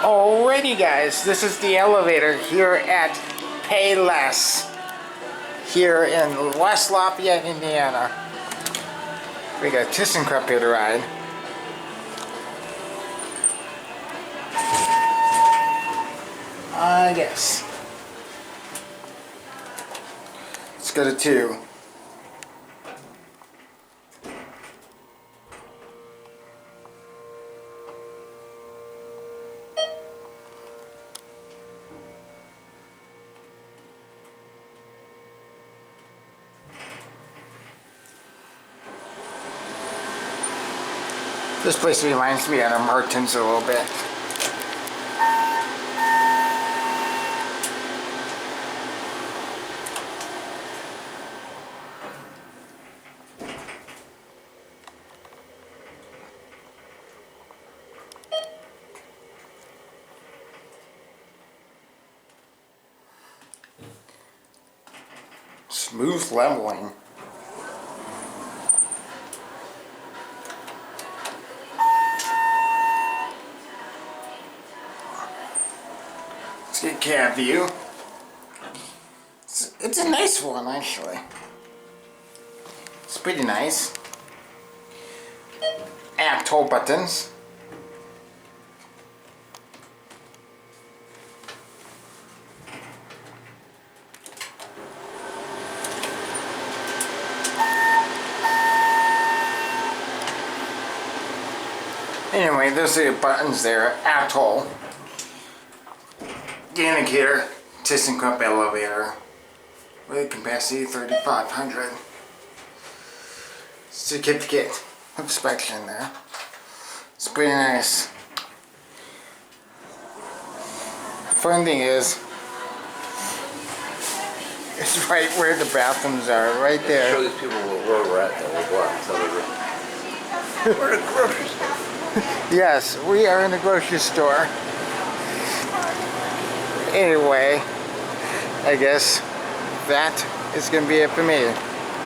Alrighty guys, this is the elevator here at Payless here in West Lafayette, Indiana. We got ThyssenKrupp here to ride. I guess. Let's go to 2. This place reminds me of Martin's a little bit. Smooth leveling. Let's get cab view. It's a nice one actually. It's pretty nice. Atoll buttons. Anyway, those are the buttons there. Atoll. The indicator. ThyssenKrupp elevator. With capacity 3,500. Certificate of inspection there. It's pretty nice. The fun thing is, it's right where the bathrooms are, right there. Show these people where we're at, though. We'll go out and tell them we're in a grocery store. Yes, we are in a grocery store. Anyway, I guess that is going to be it for me.